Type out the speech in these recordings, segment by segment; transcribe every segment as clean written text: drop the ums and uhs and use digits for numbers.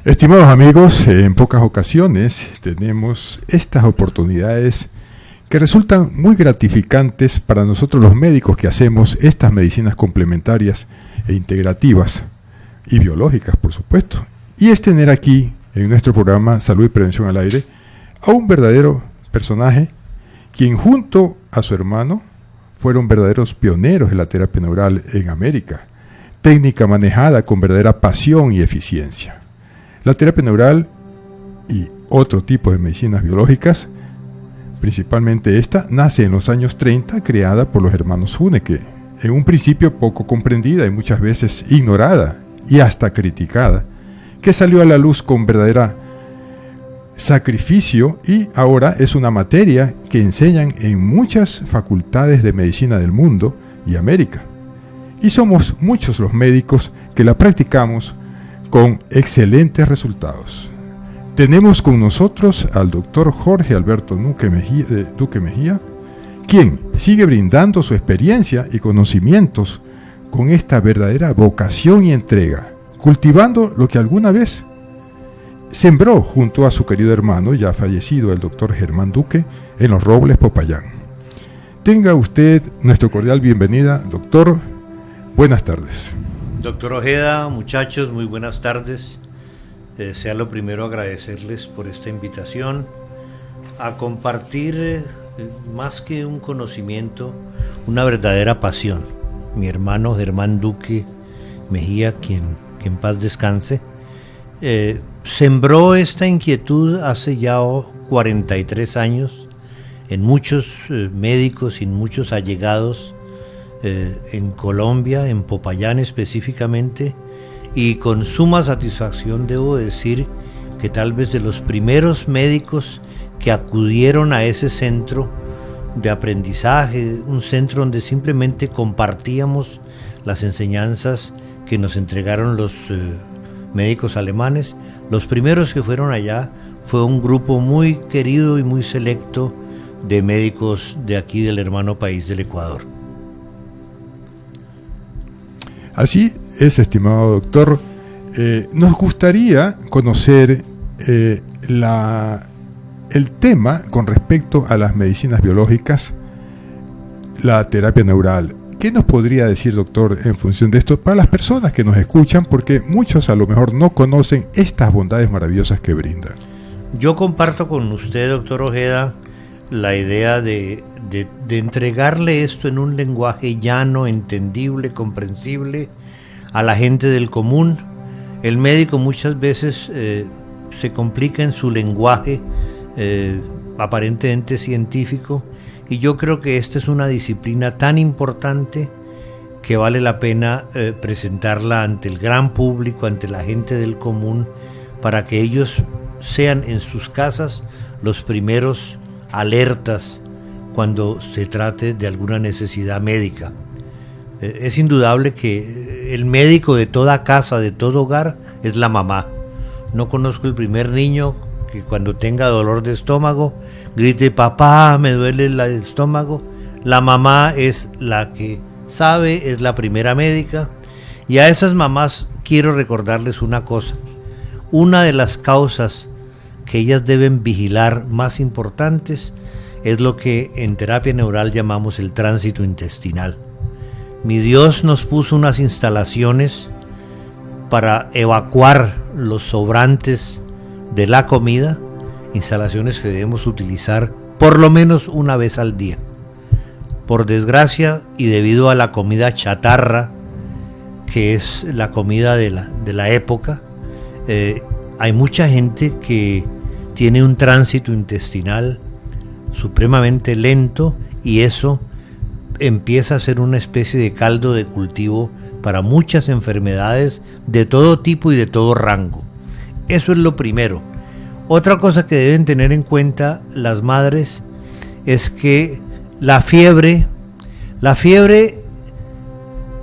Estimados amigos, en pocas ocasiones tenemos estas oportunidades que resultan muy gratificantes para nosotros los médicos que hacemos estas medicinas complementarias e integrativas y biológicas, por supuesto. Y es tener aquí, en nuestro programa Salud y Prevención al Aire, a un verdadero personaje, quien junto a su hermano fueron verdaderos pioneros de la terapia neural en América, técnica manejada con verdadera pasión y eficiencia. La terapia neural y otro tipo de medicinas biológicas, principalmente esta, nace en los años 30, creada por los hermanos Huneke, en un principio poco comprendida y muchas veces ignorada y hasta criticada, que salió a la luz con verdadera sacrificio y ahora es una materia que enseñan en muchas facultades de medicina del mundo y América. Y somos muchos los médicos que la practicamos con excelentes resultados. Tenemos con nosotros al doctor Jorge Alberto Duque Mejía, quien sigue brindando su experiencia y conocimientos con esta verdadera vocación y entrega, cultivando lo que alguna vez sembró junto a su querido hermano, ya fallecido, el doctor Germán Duque, en Los Robles, Popayán. Tenga usted nuestra cordial bienvenida, doctor. Buenas tardes. Doctor Ojeda, muchachos, muy buenas tardes. Sea lo primero agradecerles por esta invitación a compartir, más que un conocimiento, una verdadera pasión. Mi hermano Germán Duque Mejía, que en paz descanse, sembró esta inquietud hace ya 43 años en muchos médicos y en muchos allegados en Colombia, en Popayán específicamente, y con suma satisfacción debo decir que tal vez de los primeros médicos que acudieron a ese centro de aprendizaje, un centro donde simplemente compartíamos las enseñanzas que nos entregaron los médicos alemanes, los primeros que fueron allá fue un grupo muy querido y muy selecto de médicos de aquí del hermano país del Ecuador. Así es, estimado doctor. Nos gustaría conocer el tema con respecto a las medicinas biológicas, la terapia neural. ¿Qué nos podría decir, doctor, en función de esto para las personas que nos escuchan? Porque muchos a lo mejor no conocen estas bondades maravillosas que brinda. Yo comparto con usted, doctor Ojeda, la idea de entregarle esto en un lenguaje llano, entendible, comprensible a la gente del común. El médico muchas veces se complica en su lenguaje aparentemente científico, y yo creo que esta es una disciplina tan importante que vale la pena presentarla ante el gran público, ante la gente del común, para que ellos sean en sus casas los primeros alertas cuando se trate de alguna necesidad médica. Es indudable que el médico de toda casa, de todo hogar, es la mamá. No conozco el primer niño que cuando tenga dolor de estómago grite: papá, me duele el estómago. La mamá es la que sabe, es la primera médica. Y a esas mamás quiero recordarles una cosa: una de las causas que ellas deben vigilar más importantes es lo que en terapia neural llamamos el tránsito intestinal. Mi Dios nos puso unas instalaciones para evacuar los sobrantes de la comida, instalaciones que debemos utilizar por lo menos una vez al día. Por desgracia, y debido a la comida chatarra, que es la comida de la época, hay mucha gente que tiene un tránsito intestinal supremamente lento, y eso empieza a ser una especie de caldo de cultivo para muchas enfermedades de todo tipo y de todo rango. Eso es lo primero. Otra cosa que deben tener en cuenta las madres es que la fiebre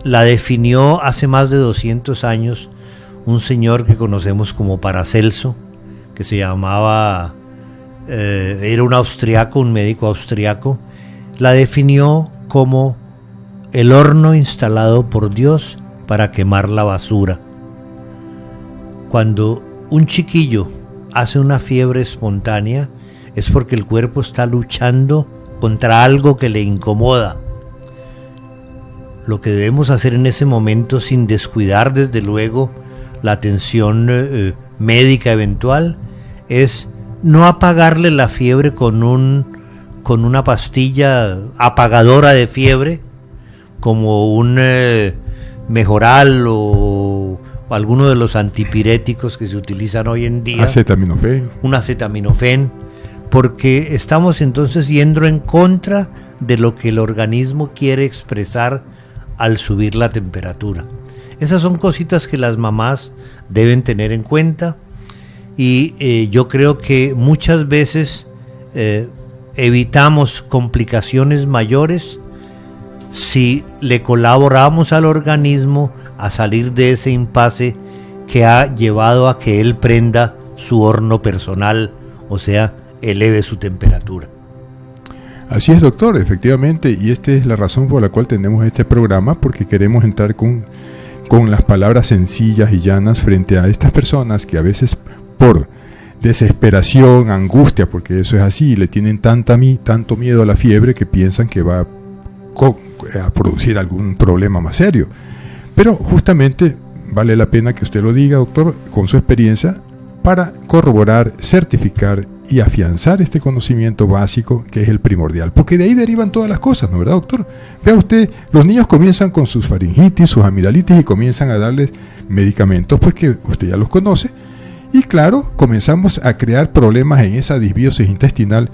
la definió hace más de 200 años un señor que conocemos como Paracelso, que se llamaba, era un austriaco, un médico austriaco. La definió como el horno instalado por Dios para quemar la basura. Cuando un chiquillo hace una fiebre espontánea, es porque el cuerpo está luchando contra algo que le incomoda. Lo que debemos hacer en ese momento, sin descuidar desde luego la atención médica eventual, es no apagarle la fiebre con una pastilla apagadora de fiebre, como un Mejoral o alguno de los antipiréticos que se utilizan hoy en día. Acetaminofén. Un acetaminofén, porque estamos entonces yendo en contra de lo que el organismo quiere expresar al subir la temperatura. Esas son cositas que las mamás deben tener en cuenta, y yo creo que muchas veces evitamos complicaciones mayores si le colaboramos al organismo a salir de ese impasse que ha llevado a que él prenda su horno personal, o sea, eleve su temperatura. Así es, doctor, efectivamente, y esta es la razón por la cual tenemos este programa, porque queremos entrar con las palabras sencillas y llanas frente a estas personas que a veces por desesperación, angustia, porque eso es así, le tienen tanto miedo a la fiebre que piensan que va a producir algún problema más serio. Pero justamente vale la pena que usted lo diga, doctor, con su experiencia, para corroborar, certificar y afianzar este conocimiento básico que es el primordial, porque de ahí derivan todas las cosas, ¿no, verdad, doctor? Vea usted, los niños comienzan con sus faringitis, sus amigdalitis, y comienzan a darles medicamentos pues que usted ya los conoce, y claro, comenzamos a crear problemas en esa disbiosis intestinal,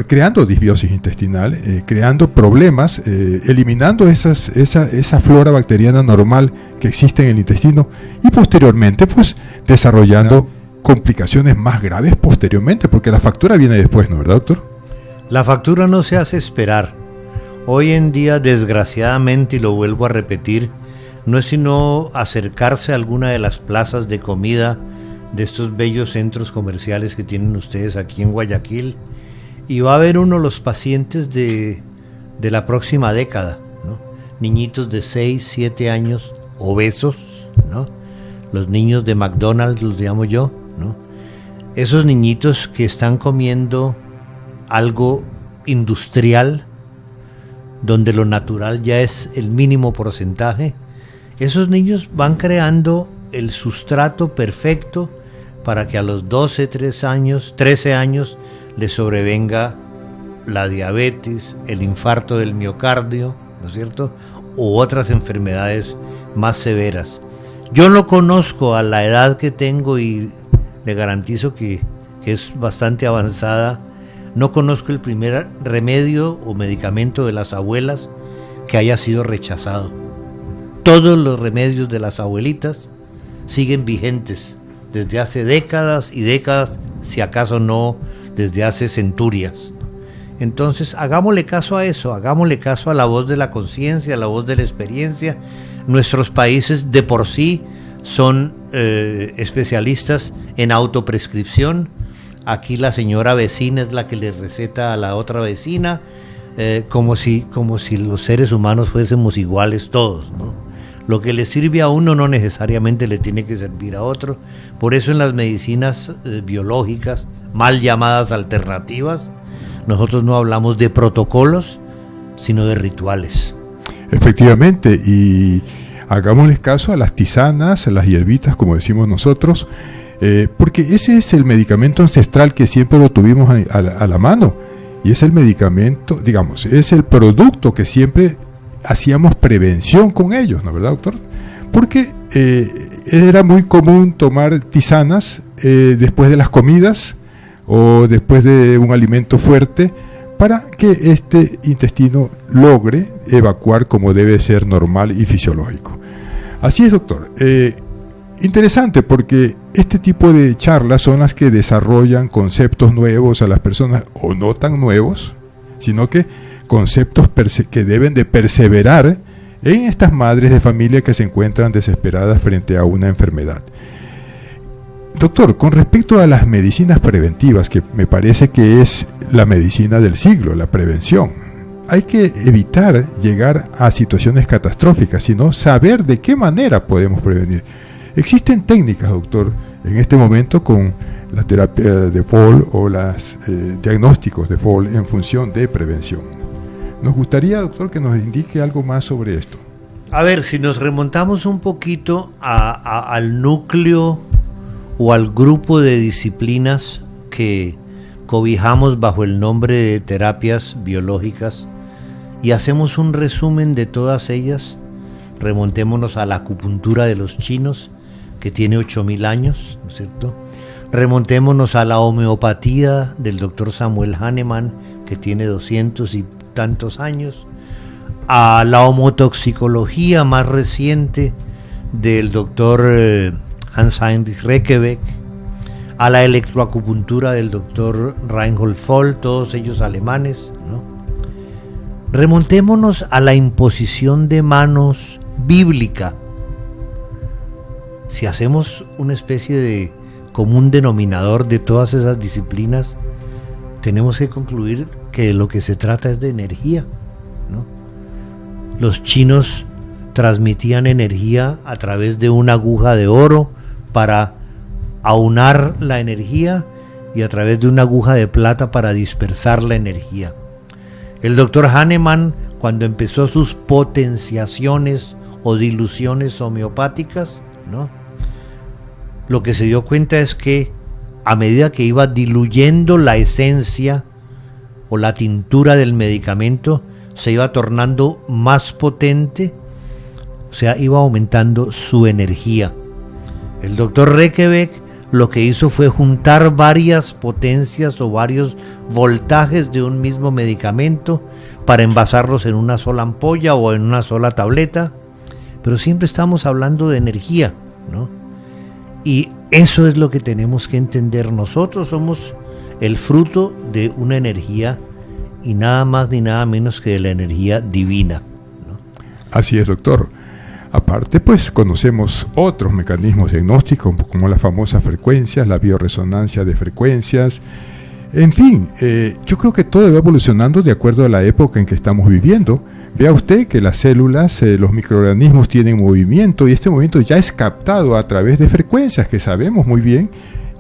creando disbiosis intestinal, creando problemas, eliminando esa flora bacteriana normal que existe en el intestino, y posteriormente pues desarrollando complicaciones más graves posteriormente, porque la factura viene después, ¿no, verdad, doctor? La factura no se hace esperar. Hoy en día, desgraciadamente, y lo vuelvo a repetir, no es sino acercarse a alguna de las plazas de comida de estos bellos centros comerciales que tienen ustedes aquí en Guayaquil, y va a ver uno los pacientes de la próxima década, ¿no? Niñitos de 6, 7 años, obesos, ¿no? Los niños de McDonald's los llamo yo, ¿no? Esos niñitos que están comiendo algo industrial, donde lo natural ya es el mínimo porcentaje, esos niños van creando el sustrato perfecto para que a los 12, 13 años les sobrevenga la diabetes, el infarto del miocardio, ¿no es cierto?, u otras enfermedades más severas. Yo no conozco a la edad que tengo, y le garantizo que es bastante avanzada, no conozco el primer remedio o medicamento de las abuelas que haya sido rechazado. Todos los remedios de las abuelitas siguen vigentes desde hace décadas y décadas, si acaso no desde hace centurias. Entonces, hagámosle caso a eso, hagámosle caso a la voz de la conciencia, a la voz de la experiencia. Nuestros países de por sí son especialistas en autoprescripción. Aquí la señora vecina es la que le receta a la otra vecina, como si los seres humanos fuésemos iguales todos, ¿no? Lo que le sirve a uno no necesariamente le tiene que servir a otro. Por eso en las medicinas biológicas, mal llamadas alternativas, nosotros no hablamos de protocolos, sino de rituales. Efectivamente, y hagámosles caso a las tisanas, a las hierbitas, como decimos nosotros, porque ese es el medicamento ancestral que siempre lo tuvimos a la mano, y es el medicamento, digamos, es el producto que siempre hacíamos prevención con ellos, ¿no, verdad, doctor? Porque era muy común tomar tisanas después de las comidas o después de un alimento fuerte, para que este intestino logre evacuar como debe ser normal y fisiológico. Así es, doctor. Interesante, porque este tipo de charlas son las que desarrollan conceptos nuevos a las personas, o no tan nuevos, sino que conceptos que deben de perseverar en estas madres de familia que se encuentran desesperadas frente a una enfermedad. Doctor, con respecto a las medicinas preventivas, que me parece que es la medicina del siglo, la prevención, hay que evitar llegar a situaciones catastróficas, sino saber de qué manera podemos prevenir. Existen técnicas, doctor, en este momento con la terapia de Fall o los diagnósticos de Fall en función de prevención. Nos gustaría, doctor, que nos indique algo más sobre esto. A ver, si nos remontamos un poquito al núcleo o al grupo de disciplinas que cobijamos bajo el nombre de terapias biológicas y hacemos un resumen de todas ellas, remontémonos a la acupuntura de los chinos, que tiene 8.000 años, ¿no es cierto? Remontémonos a la homeopatía del doctor Samuel Hahnemann, que tiene 200 y tantos años, a la homotoxicología más reciente del doctor Hans-Heinrich Rekebeck, a la electroacupuntura del doctor Reinhold Voll, todos ellos alemanes, ¿no? Remontémonos a la imposición de manos bíblica. Si hacemos una especie de común denominador de todas esas disciplinas, tenemos que concluir que de lo que se trata es de energía, ¿no? Los chinos transmitían energía a través de una aguja de oro para aunar la energía y a través de una aguja de plata para dispersar la energía. El doctor Hahnemann, cuando empezó sus potenciaciones o diluciones homeopáticas, ¿no?, lo que se dio cuenta es que a medida que iba diluyendo la esencia o la tintura del medicamento, se iba tornando más potente, o sea, iba aumentando su energía. El doctor Rekebeck lo que hizo fue juntar varias potencias o varios voltajes de un mismo medicamento para envasarlos en una sola ampolla o en una sola tableta, pero siempre estamos hablando de energía, ¿no? Y eso es lo que tenemos que entender. Nosotros somos el fruto de una energía y nada más ni nada menos que de la energía divina, ¿no? Así es, doctor. Aparte, pues conocemos otros mecanismos diagnósticos como las famosas frecuencias, la bioresonancia de frecuencias. En fin, yo creo que todo va evolucionando de acuerdo a la época en que estamos viviendo. Vea usted que las células, los microorganismos tienen movimiento y este movimiento ya es captado a través de frecuencias que sabemos muy bien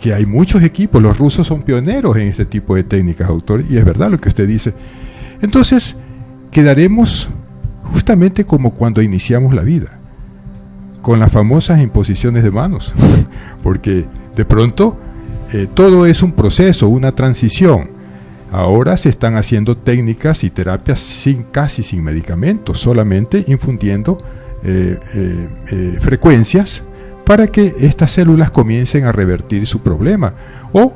que hay muchos equipos. Los rusos son pioneros en este tipo de técnicas, doctor, y es verdad lo que usted dice. Entonces, quedaremos justamente como cuando iniciamos la vida, con las famosas imposiciones de manos, porque de pronto todo es un proceso, una transición. Ahora se están haciendo técnicas y terapias casi sin medicamentos, solamente infundiendo frecuencias para que estas células comiencen a revertir su problema, o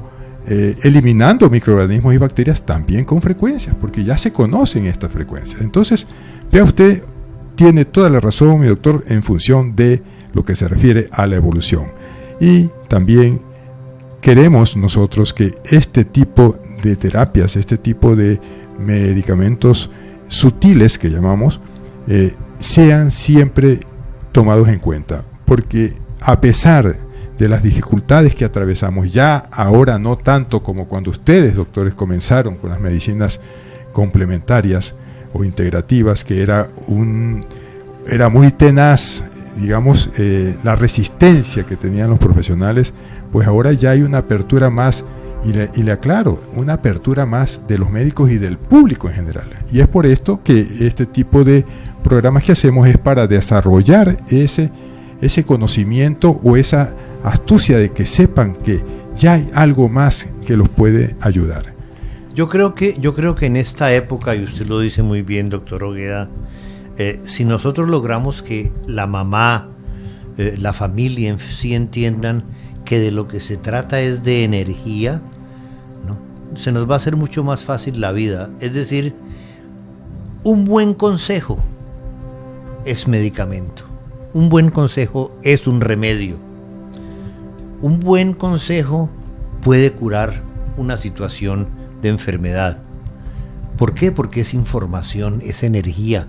eliminando microorganismos y bacterias también con frecuencias, porque ya se conocen estas frecuencias. Entonces, vea usted, tiene toda la razón, mi doctor, en función de lo que se refiere a la evolución. Y también queremos nosotros que este tipo de terapias, este tipo de medicamentos sutiles que llamamos, sean siempre tomados en cuenta, porque a pesar de las dificultades que atravesamos, ya ahora no tanto como cuando ustedes, doctores, comenzaron con las medicinas complementarias o integrativas, que era muy tenaz, digamos, la resistencia que tenían los profesionales, pues ahora ya hay una apertura más, y le aclaro, una apertura más de los médicos y del público en general. Y es por esto que este tipo de programas que hacemos es para desarrollar ese conocimiento o esa astucia de que sepan que ya hay algo más que los puede ayudar. Yo creo que en esta época, y usted lo dice muy bien, doctor Ogueda, si nosotros logramos que la mamá, la familia en sí entiendan que de lo que se trata es de energía, ¿no?, se nos va a hacer mucho más fácil la vida. Es decir, un buen consejo es medicamento, un buen consejo es un remedio, un buen consejo puede curar una situación de enfermedad. ¿Por qué? Porque es información, es energía,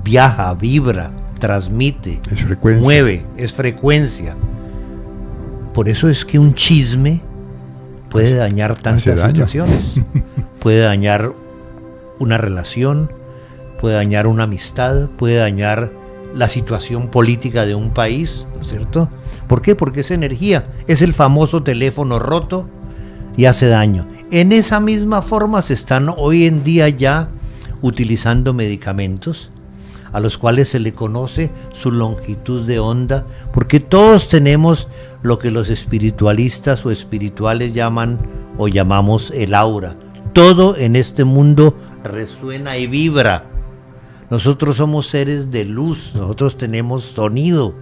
viaja, vibra, transmite, es frecuencia, mueve, es frecuencia. Por eso es que un chisme puede dañar tantas situaciones. Puede dañar una relación, puede dañar una amistad, puede dañar la situación política de un país, ¿no es cierto? ¿Por qué? Porque es energía, es el famoso teléfono roto y hace daño. En esa misma forma se están hoy en día ya utilizando medicamentos a los cuales se le conoce su longitud de onda, porque todos tenemos lo que los espiritualistas o espirituales llaman o llamamos el aura. Todo en este mundo resuena y vibra. Nosotros somos seres de luz, nosotros tenemos sonido.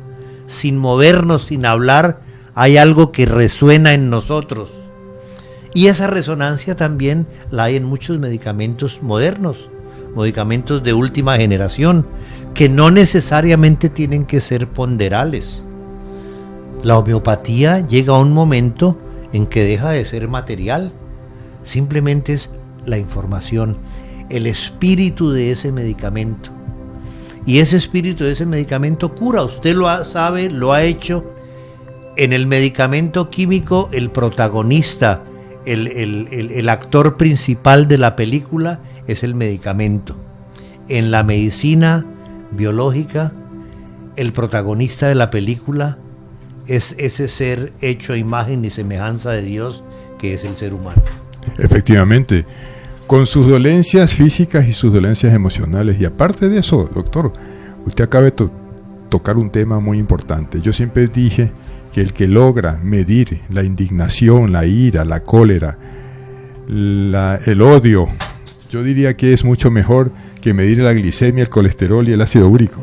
Sin movernos, sin hablar, hay algo que resuena en nosotros. Y esa resonancia también la hay en muchos medicamentos modernos, medicamentos de última generación, que no necesariamente tienen que ser ponderales. La homeopatía llega a un momento en que deja de ser material, simplemente es la información, el espíritu de ese medicamento. Y ese espíritu de ese medicamento cura, usted lo sabe, lo ha hecho. En el medicamento químico, el protagonista, el actor principal de la película es el medicamento. En la medicina biológica, el protagonista de la película es ese ser hecho a imagen y semejanza de Dios que es el ser humano. Efectivamente, con sus dolencias físicas y sus dolencias emocionales. Y aparte de eso, doctor, usted acaba de tocar un tema muy importante. Yo siempre dije que el que logra medir la indignación, la ira, la cólera, el odio, yo diría que es mucho mejor que medir la glicemia, el colesterol y el ácido úrico.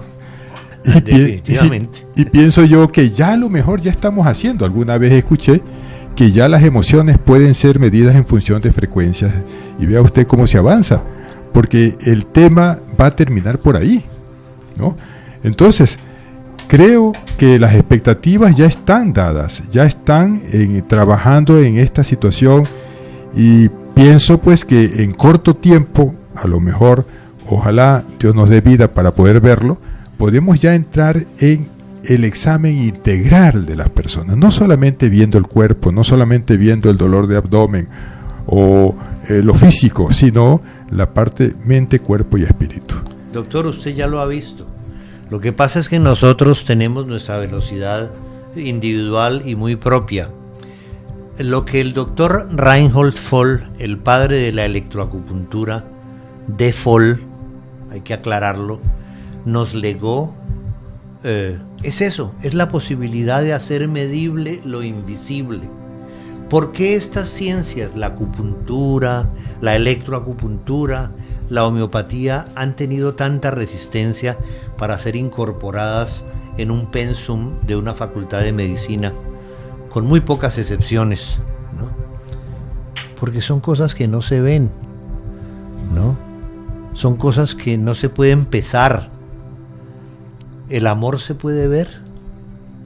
Definitivamente. Y pienso yo que ya a lo mejor ya estamos haciendo. Alguna vez escuché que ya las emociones pueden ser medidas en función de frecuencias, y vea usted cómo se avanza, porque el tema va a terminar por ahí, ¿no? Entonces, creo que las expectativas ya están dadas, ya están trabajando en esta situación, y pienso pues que en corto tiempo, a lo mejor, ojalá Dios nos dé vida para poder verlo, podemos ya entrar en el examen integral de las personas, no solamente viendo el cuerpo, no solamente viendo el dolor de abdomen o lo físico, sino la parte mente, cuerpo y espíritu. Doctor, usted ya lo ha visto. Lo que pasa es que nosotros tenemos nuestra velocidad individual y muy propia. Lo que el doctor Reinhold Voll, el padre de la electroacupuntura, de Voll, hay que aclararlo, nos legó, es eso, es la posibilidad de hacer medible lo invisible. ¿Por qué estas ciencias, la acupuntura, la electroacupuntura, la homeopatía, han tenido tanta resistencia para ser incorporadas en un pensum de una facultad de medicina, con muy pocas excepciones, ¿no? Porque son cosas que no se ven, ¿no? Son cosas que no se pueden pesar. ¿El amor se puede ver?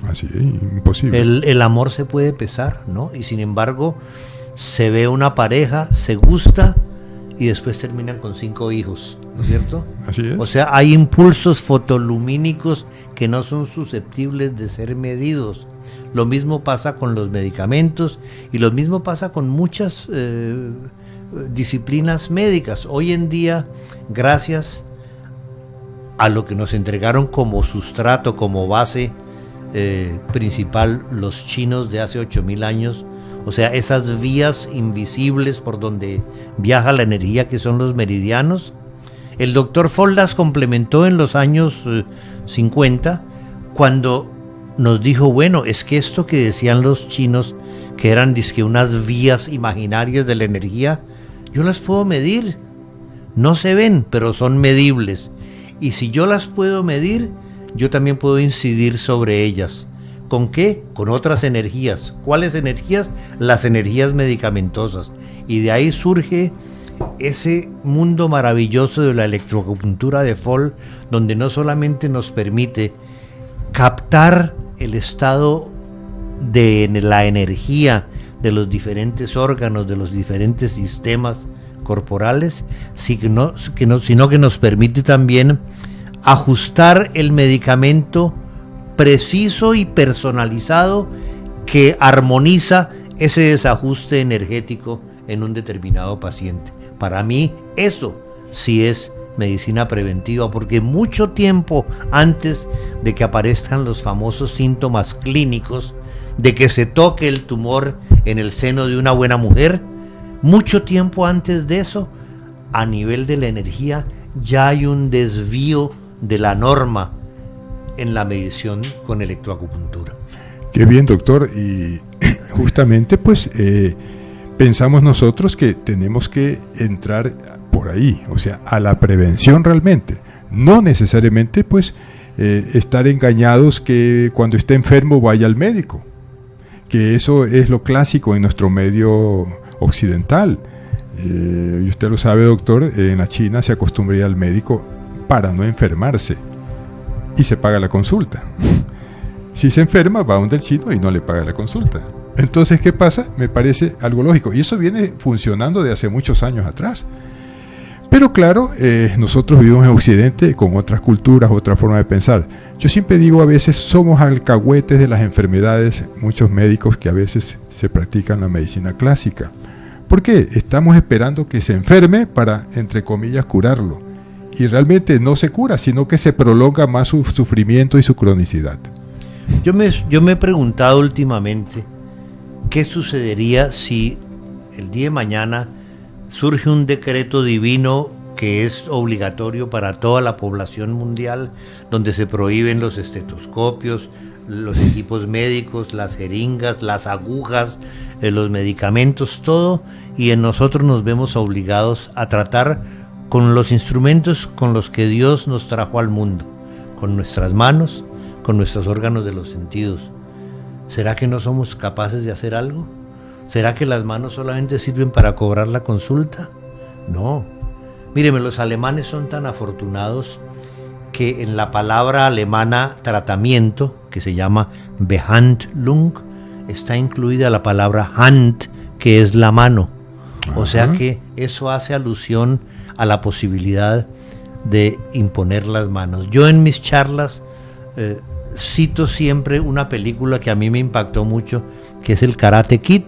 Así es, imposible. El amor se puede pesar, ¿no? Y sin embargo, se ve una pareja, se gusta y después terminan con 5 hijos, ¿no es cierto? Así es. O sea, hay impulsos fotolumínicos que no son susceptibles de ser medidos. Lo mismo pasa con los medicamentos y lo mismo pasa con muchas disciplinas médicas. Hoy en día, gracias a lo que nos entregaron como sustrato, como base principal los chinos de hace 8.000 años, o sea, esas vías invisibles por donde viaja la energía que son los meridianos, el doctor Voll las complementó en los años 50, cuando nos dijo, bueno, es que esto que decían los chinos, que eran dizque unas vías imaginarias de la energía, yo las puedo medir, no se ven, pero son medibles. Y si yo las puedo medir, yo también puedo incidir sobre ellas. ¿Con qué? Con otras energías. ¿Cuáles energías? Las energías medicamentosas. Y de ahí surge ese mundo maravilloso de la electroacupuntura de Voll, donde no solamente nos permite captar el estado de la energía de los diferentes órganos, de los diferentes sistemas corporales, sino que nos permite también ajustar el medicamento preciso y personalizado que armoniza ese desajuste energético en un determinado paciente. Para mí eso sí es medicina preventiva, porque mucho tiempo antes de que aparezcan los famosos síntomas clínicos, de que se toque el tumor en el seno de una buena mujer, mucho tiempo antes de eso, a nivel de la energía, ya hay un desvío de la norma en la medición con electroacupuntura. Qué bien, doctor, y justamente pues pensamos nosotros que tenemos que entrar por ahí, o sea, a la prevención realmente, no necesariamente pues estar engañados que cuando esté enfermo vaya al médico, que eso es lo clásico en nuestro medio occidental. Y usted lo sabe, doctor, en la China se acostumbra ir al médico para no enfermarse y se paga la consulta. Si se enferma, va donde el chino y no le paga la consulta. Entonces, ¿qué pasa? Me parece algo lógico. Y eso viene funcionando de hace muchos años atrás. Pero claro, nosotros vivimos en Occidente con otras culturas, otra forma de pensar. Yo siempre digo, a veces somos alcahuetes de las enfermedades, muchos médicos que a veces se practican la medicina clásica. ¿Por qué? Estamos esperando que se enferme para, entre comillas, curarlo. Y realmente no se cura, sino que se prolonga más su sufrimiento y su cronicidad. Yo me he preguntado últimamente qué sucedería si el día de mañana surge un decreto divino que es obligatorio para toda la población mundial, donde se prohíben los estetoscopios, los equipos médicos, las jeringas, las agujas, los medicamentos, todo, y en nosotros nos vemos obligados a tratar con los instrumentos con los que Dios nos trajo al mundo, con nuestras manos, con nuestros órganos de los sentidos. ¿Será que no somos capaces de hacer algo? ¿Será que las manos solamente sirven para cobrar la consulta? No. Míreme, los alemanes son tan afortunados que en la palabra alemana tratamiento, que se llama Behandlung, está incluida la palabra Hand, que es la mano. O sea que eso hace alusión a la posibilidad de imponer las manos. Yo en mis charlas cito siempre una película que a mí me impactó mucho, que es el Karate Kid.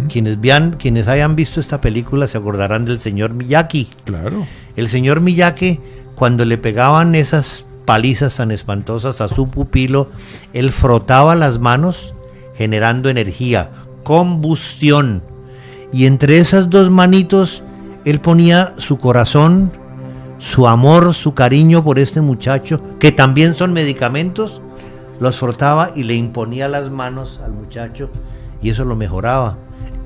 Quienes hayan visto esta película se acordarán del señor Miyagi. Claro. El señor Miyagi, cuando le pegaban esas palizas tan espantosas a su pupilo, él frotaba las manos generando energía, combustión, y entre esas dos manitos él ponía su corazón, su amor, su cariño por este muchacho, que también son medicamentos, los frotaba y le imponía las manos al muchacho y eso lo mejoraba.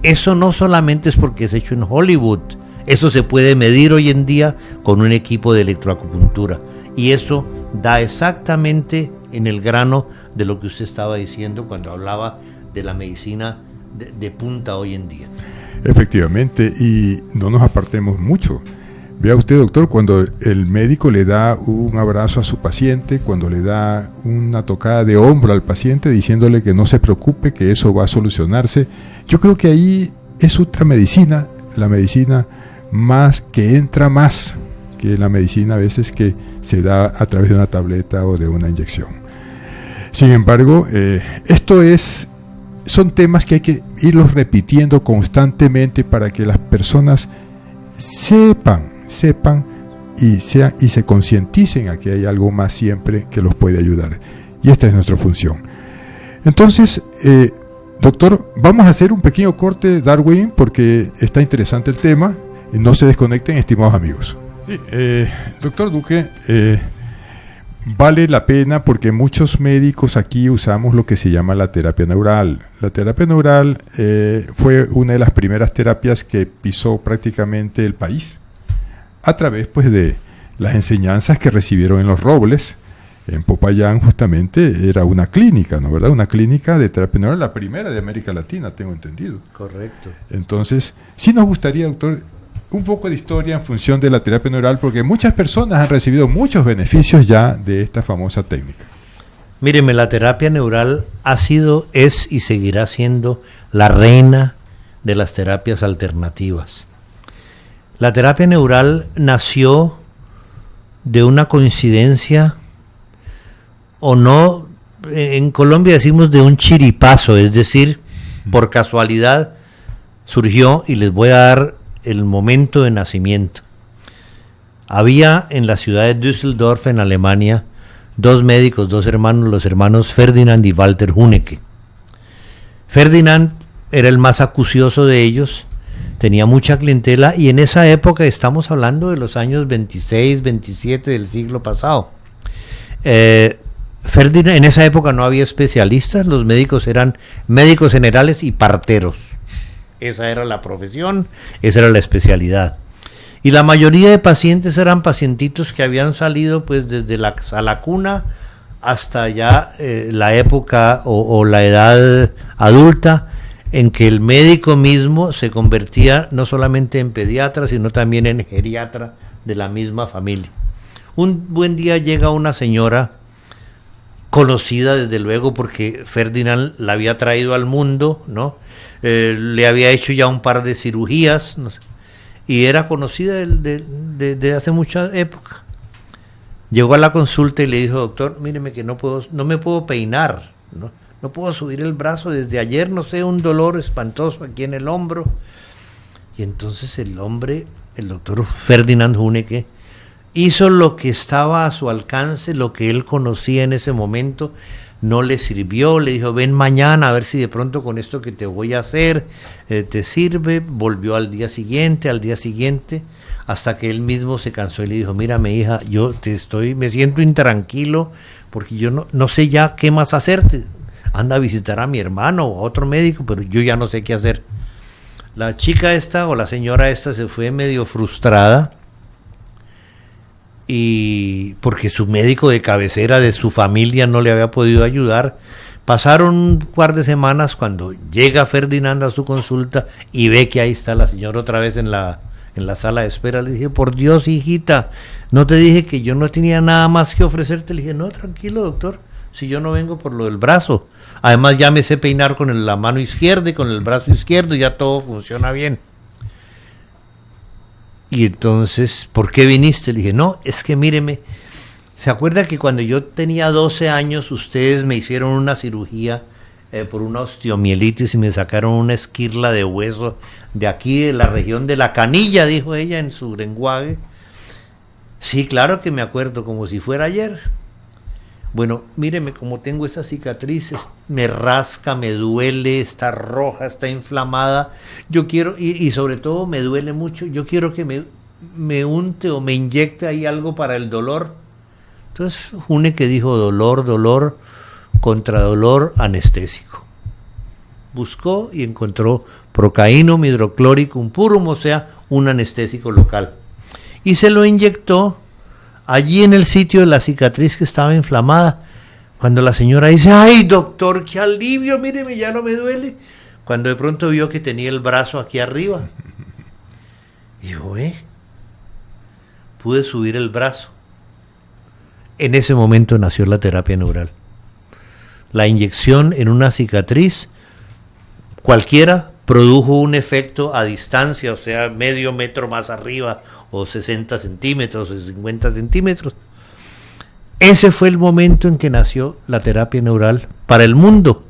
Eso no solamente es porque es hecho en Hollywood, eso se puede medir hoy en día con un equipo de electroacupuntura, y eso da exactamente en el grano de lo que usted estaba diciendo cuando hablaba de la medicina de punta hoy en día. Efectivamente, y no nos apartemos mucho. Vea usted, doctor, cuando el médico le da un abrazo a su paciente, cuando le da una tocada de hombro al paciente diciéndole que no se preocupe, que eso va a solucionarse, yo creo que ahí es otra medicina, la medicina más que entra más que la medicina a veces que se da a través de una tableta o de una inyección. Sin embargo, son temas que hay que irlos repitiendo constantemente para que las personas sepan y se concienticen a que hay algo más siempre que los puede ayudar. Y esta es nuestra función. Entonces, doctor, vamos a hacer un pequeño corte, Darwin, porque está interesante el tema. No se desconecten, estimados amigos. Sí, doctor Duque, vale la pena porque muchos médicos aquí usamos lo que se llama la terapia neural. La terapia neural fue una de las primeras terapias que pisó prácticamente el país a través pues de las enseñanzas que recibieron en Los Robles. En Popayán justamente era una clínica, ¿no verdad? Una clínica de terapia neural, la primera de América Latina, tengo entendido. Correcto. Entonces, sí nos gustaría, doctor, un poco de historia en función de la terapia neural, porque muchas personas han recibido muchos beneficios ya de esta famosa técnica. Míreme, la terapia neural ha sido, es y seguirá siendo la reina de las terapias alternativas. La terapia neural nació de una coincidencia, o no, en Colombia decimos de un chiripazo, es decir, por casualidad surgió, y les voy a dar el momento de nacimiento. Había en la ciudad de Düsseldorf, en Alemania, dos médicos, dos hermanos, los hermanos Ferdinand y Walter Hunecke. Ferdinand era el más acucioso de ellos, tenía mucha clientela, y en esa época, estamos hablando de los años 26, 27 del siglo pasado, Ferdinand, en esa época no había especialistas, los médicos eran médicos generales y parteros. Esa era la profesión, esa era la especialidad. Y la mayoría de pacientes eran pacientitos que habían salido pues desde la cuna hasta ya la época o la edad adulta, en que el médico mismo se convertía no solamente en pediatra, sino también en geriatra de la misma familia. Un buen día llega una señora conocida desde luego porque Ferdinand la había traído al mundo, ¿no? Le había hecho ya un par de cirugías, no sé, y era conocida de hace mucha época. Llegó a la consulta y le dijo: doctor, míreme que no me puedo peinar, no puedo subir el brazo desde ayer, no sé, un dolor espantoso aquí en el hombro. Y entonces el doctor Ferdinand Hunecke, hizo lo que estaba a su alcance, lo que él conocía en ese momento. No le sirvió, le dijo: ven mañana a ver si de pronto con esto que te voy a hacer te sirve. Volvió al día siguiente, hasta que él mismo se cansó y le dijo: mira, mi hija, me siento intranquilo porque yo no sé ya qué más hacerte. Anda a visitar a mi hermano o a otro médico, pero yo ya no sé qué hacer. La chica esta o la señora esta se fue medio frustrada, y porque su médico de cabecera de su familia no le había podido ayudar. Pasaron un par de semanas cuando llega Ferdinand a su consulta y ve que ahí está la señora otra vez en la sala de espera. Le dije: por Dios, hijita, no te dije que yo no tenía nada más que ofrecerte. Le dije: no, tranquilo, doctor, si yo no vengo por lo del brazo, además ya me sé peinar con la mano izquierda y con el brazo izquierdo, ya todo funciona bien. Y entonces, ¿por qué viniste? Le dije: no, es que míreme, ¿se acuerda que cuando yo tenía 12 años ustedes me hicieron una cirugía por una osteomielitis y me sacaron una esquirla de hueso de aquí, de la región de la canilla? Dijo ella en su lenguaje. Sí, claro que me acuerdo, como si fuera ayer. Bueno, míreme, como tengo esas cicatrices, me rasca, me duele, está roja, está inflamada. Yo quiero, y sobre todo me duele mucho, yo quiero que me unte o me inyecte ahí algo para el dolor. Entonces Hunecke dijo: dolor, contra dolor, anestésico. Buscó y encontró procaíno, hidrocloricum purum, o sea, un anestésico local. Y se lo inyectó allí en el sitio de la cicatriz que estaba inflamada. Cuando la señora dice: ay, doctor, qué alivio, míreme, ya no me duele. Cuando de pronto vio que tenía el brazo aquí arriba, dijo: pude subir el brazo. En ese momento nació la terapia neural. La inyección en una cicatriz cualquiera produjo un efecto a distancia, o sea, medio metro más arriba, o 60 centímetros, o 50 centímetros. Ese fue el momento en que nació la terapia neural para el mundo.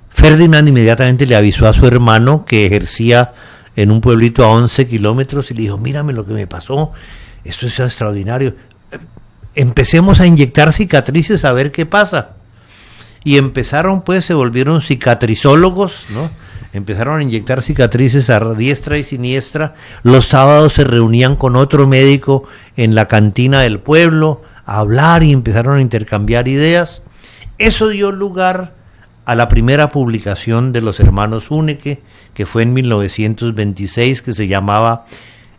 Ferdinand inmediatamente le avisó a su hermano, que ejercía en un pueblito a 11 kilómetros, y le dijo: mírame lo que me pasó, esto es extraordinario, empecemos a inyectar cicatrices a ver qué pasa. Y empezaron, pues, se volvieron cicatrizólogos, ¿no? Empezaron a inyectar cicatrices a diestra y siniestra. Los sábados se reunían con otro médico en la cantina del pueblo a hablar y empezaron a intercambiar ideas. Eso dio lugar a la primera publicación de los hermanos Hunecke, que fue en 1926, que se llamaba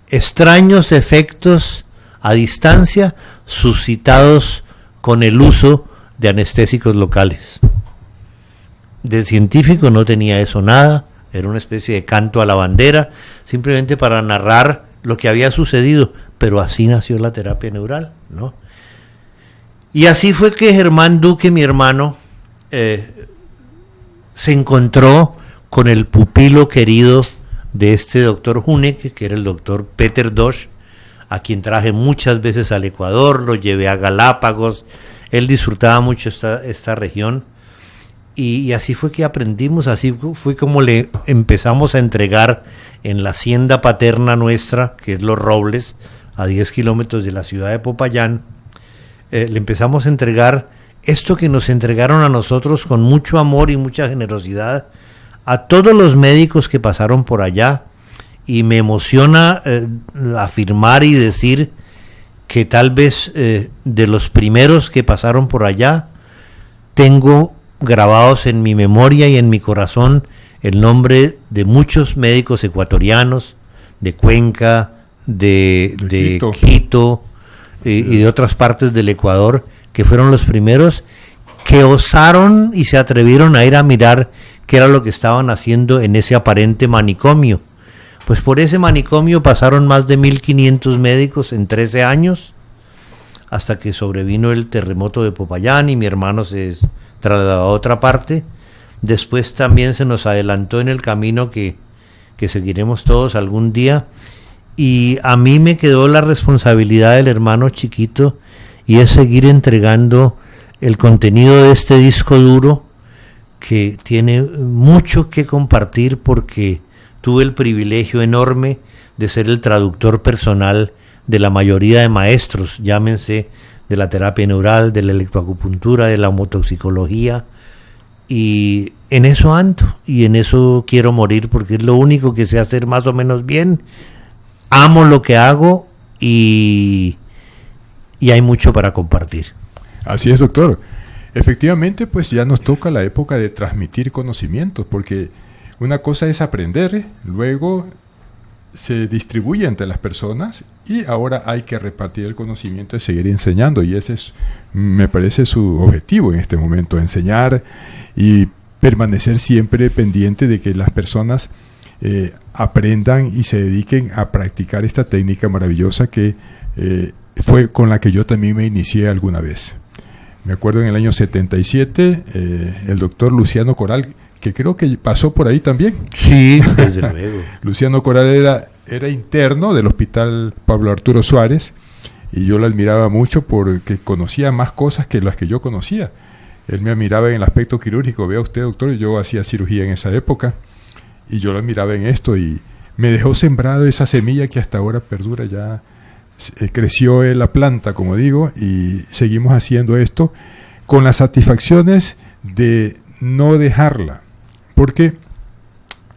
Extraños efectos a distancia suscitados con el uso de anestésicos locales. De científico no tenía eso nada, era una especie de canto a la bandera, simplemente para narrar lo que había sucedido, pero así nació la terapia neural, ¿no? Y así fue que Germán Duque, mi hermano, se encontró con el pupilo querido de este doctor Hunecke, que era el doctor Peter Dosch, a quien traje muchas veces al Ecuador, lo llevé a Galápagos. Él disfrutaba mucho esta región, Y así fue que aprendimos, así fue como le empezamos a entregar en la hacienda paterna nuestra, que es Los Robles, a 10 kilómetros de la ciudad de Popayán. Le empezamos a entregar esto que nos entregaron a nosotros con mucho amor y mucha generosidad a todos los médicos que pasaron por allá. Y me emociona afirmar y decir que tal vez de los primeros que pasaron por allá, tengo grabados en mi memoria y en mi corazón el nombre de muchos médicos ecuatorianos, de Cuenca, de Quito y de otras partes del Ecuador, que fueron los primeros que osaron y se atrevieron a ir a mirar qué era lo que estaban haciendo en ese aparente manicomio. Pues por ese manicomio pasaron más de 1.500 médicos en 13 años, hasta que sobrevino el terremoto de Popayán y mi hermano se trasladó a otra parte. Después también se nos adelantó en el camino que seguiremos todos algún día, y a mí me quedó la responsabilidad del hermano chiquito, y es seguir entregando el contenido de este disco duro, que tiene mucho que compartir, porque tuve el privilegio enorme de ser el traductor personal de la mayoría de maestros, llámense de la terapia neural, de la electroacupuntura, de la homotoxicología, y en eso ando, y en eso quiero morir, porque es lo único que sé hacer más o menos bien. Amo lo que hago y hay mucho para compartir. Así es, doctor. Efectivamente, pues ya nos toca la época de transmitir conocimientos, porque una cosa es aprender, luego se distribuye entre las personas, y ahora hay que repartir el conocimiento y seguir enseñando, y ese es, me parece, su objetivo en este momento, enseñar y permanecer siempre pendiente de que las personas aprendan y se dediquen a practicar esta técnica maravillosa que fue con la que yo también me inicié alguna vez. Me acuerdo en el año 77, el doctor Luciano Coral, que creo que pasó por ahí también. Sí, desde luego. Luciano Coral era interno del Hospital Pablo Arturo Suárez, y yo lo admiraba mucho porque conocía más cosas que las que yo conocía. Él me admiraba en el aspecto quirúrgico. Vea usted, doctor, yo hacía cirugía en esa época, y yo lo admiraba en esto, y me dejó sembrado esa semilla que hasta ahora perdura. Ya creció la planta, como digo, y seguimos haciendo esto con las satisfacciones de no dejarla, porque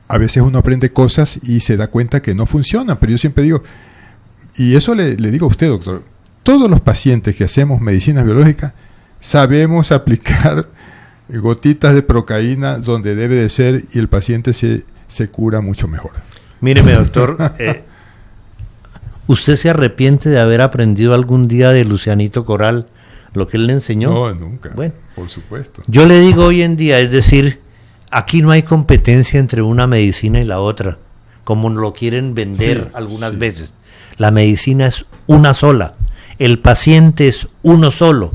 a veces uno aprende cosas y se da cuenta que no funcionan, pero yo siempre digo, y eso le digo a usted, doctor, todos los pacientes que hacemos medicinas biológicas sabemos aplicar gotitas de procaína donde debe de ser, y el paciente se cura mucho mejor. Míreme, doctor, ¿usted se arrepiente de haber aprendido algún día de Lucianito Coral lo que él le enseñó? No, nunca. Bueno, por supuesto. Yo le digo hoy en día, es decir, aquí no hay competencia entre una medicina y la otra, como lo quieren vender algunas veces. La medicina es una sola, el paciente es uno solo.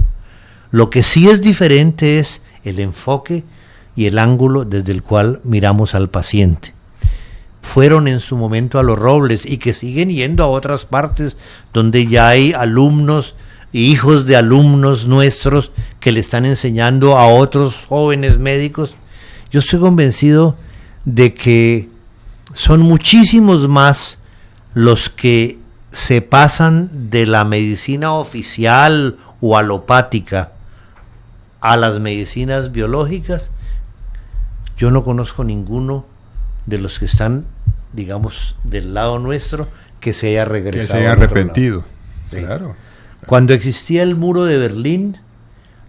Lo que sí es diferente es el enfoque y el ángulo desde el cual miramos al paciente. Fueron en su momento a Los Robles, y que siguen yendo a otras partes donde ya hay alumnos, hijos de alumnos nuestros, que le están enseñando a otros jóvenes médicos. Yo estoy convencido de que son muchísimos más los que se pasan de la medicina oficial o alopática a las medicinas biológicas. Yo no conozco ninguno de los que están, digamos, del lado nuestro, que se haya regresado. Que se haya arrepentido. Sí. Claro. Cuando existía el muro de Berlín,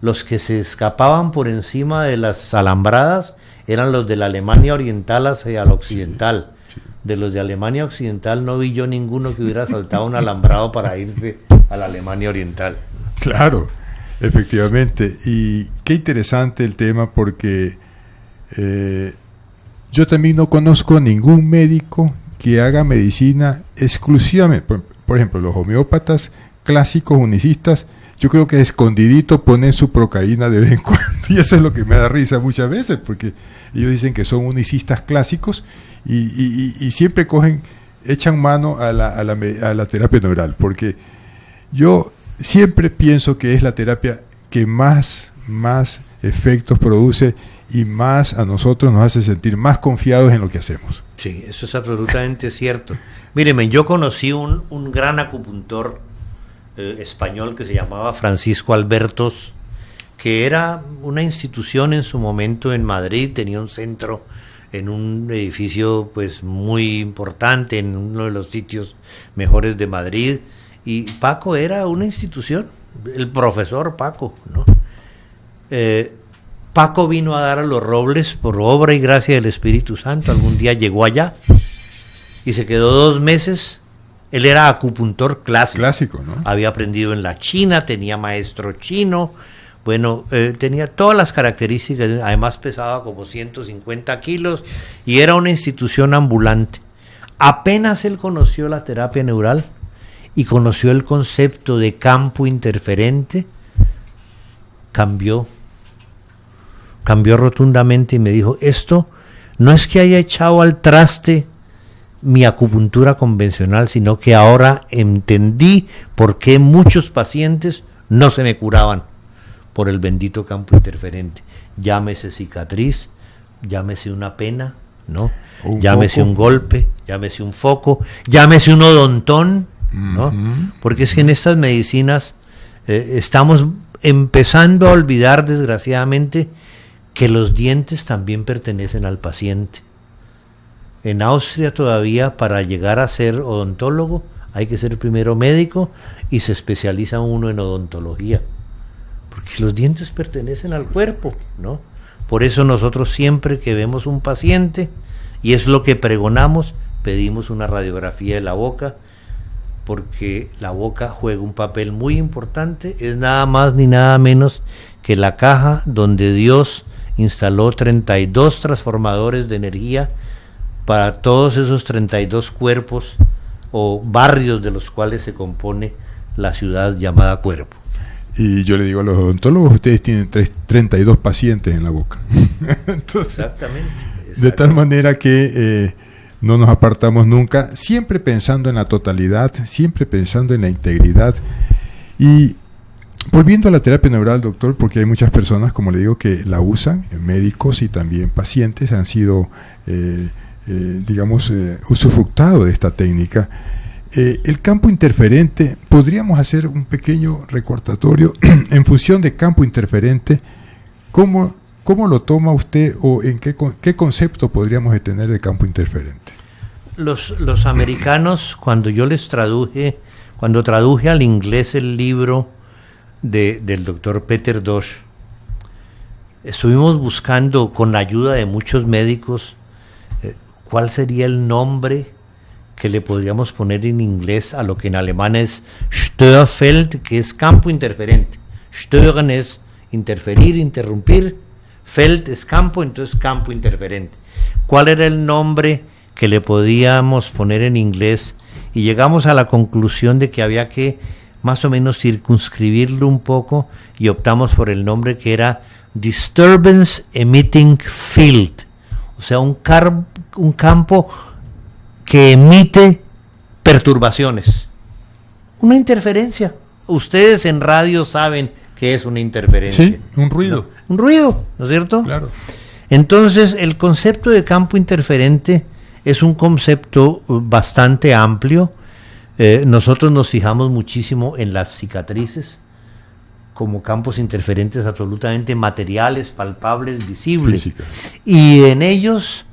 los que se escapaban por encima de las alambradas eran los de la Alemania Oriental hacia la Occidental. Sí. De los de Alemania Occidental no vi yo ninguno que hubiera saltado un alambrado para irse a la Alemania Oriental. Claro, efectivamente. Y qué interesante el tema, porque yo también no conozco ningún médico que haga medicina exclusivamente. Por ejemplo, los homeópatas clásicos unicistas, yo creo que escondidito ponen su procaína de vez en cuando, y eso es lo que me da risa muchas veces, porque ellos dicen que son unicistas clásicos y siempre echan mano a la terapia neural, porque yo siempre pienso que es la terapia que más efectos produce, y más a nosotros nos hace sentir más confiados en lo que hacemos. Sí, eso es absolutamente cierto. Míreme, yo conocí un gran acupuntor español que se llamaba Francisco Albertos, que era una institución en su momento en Madrid, tenía un centro en un edificio pues muy importante, en uno de los sitios mejores de Madrid, y Paco era una institución, el profesor Paco, ¿no? Paco vino a dar a Los Robles por obra y gracia del Espíritu Santo, algún día llegó allá y se quedó 2 meses. Él era acupuntor clásico, ¿no? Había aprendido en la China, tenía maestro chino, bueno, tenía todas las características, además pesaba como 150 kilos y era una institución ambulante. Apenas él conoció la terapia neural y conoció el concepto de campo interferente, cambió rotundamente y me dijo, esto no es que haya echado al traste mi acupuntura convencional, sino que ahora entendí por qué muchos pacientes no se me curaban por el bendito campo interferente. Llámese cicatriz, llámese una pena, ¿no? Llámese un golpe, llámese un foco, llámese un odontón, ¿no? Porque es que en estas medicinas estamos empezando a olvidar, desgraciadamente, que los dientes también pertenecen al paciente. En Austria todavía, para llegar a ser odontólogo, hay que ser primero médico y se especializa uno en odontología, porque los dientes pertenecen al cuerpo, ¿no? Por eso nosotros siempre que vemos un paciente, y es lo que pregonamos, pedimos una radiografía de la boca, porque la boca juega un papel muy importante, es nada más ni nada menos que la caja donde Dios instaló 32 transformadores de energía para todos esos 32 cuerpos o barrios de los cuales se compone la ciudad llamada cuerpo. Y yo le digo a los odontólogos, ustedes tienen 32 pacientes en la boca. Entonces, exactamente. De tal manera que no nos apartamos nunca, siempre pensando en la totalidad, siempre pensando en la integridad. Y volviendo a la terapia neural, doctor, porque hay muchas personas, como le digo, que la usan, médicos y también pacientes han sido, usufructado de esta técnica. El campo interferente, podríamos hacer un pequeño recordatorio en función de campo interferente. ¿Cómo lo toma usted o en qué concepto podríamos tener de campo interferente? Los americanos, cuando traduje al inglés el libro del doctor Peter Dosch, estuvimos buscando con la ayuda de muchos médicos cuál sería el nombre que le podríamos poner en inglés a lo que en alemán es Störfeld, que es campo interferente. Stören es interferir, interrumpir, Feld es campo, entonces campo interferente. ¿Cuál era el nombre que le podíamos poner en inglés? Y llegamos a la conclusión de que había que más o menos circunscribirlo un poco y optamos por el nombre que era Disturbance Emitting Field, o sea, un campo que emite perturbaciones, una interferencia. Ustedes en radio saben que es una interferencia. Sí, un ruido. ¿No? Un ruido, ¿no es cierto? Claro. Entonces, el concepto de campo interferente es un concepto bastante amplio. Nosotros nos fijamos muchísimo en las cicatrices como campos interferentes absolutamente materiales, palpables, visibles. Física. Y en ellos,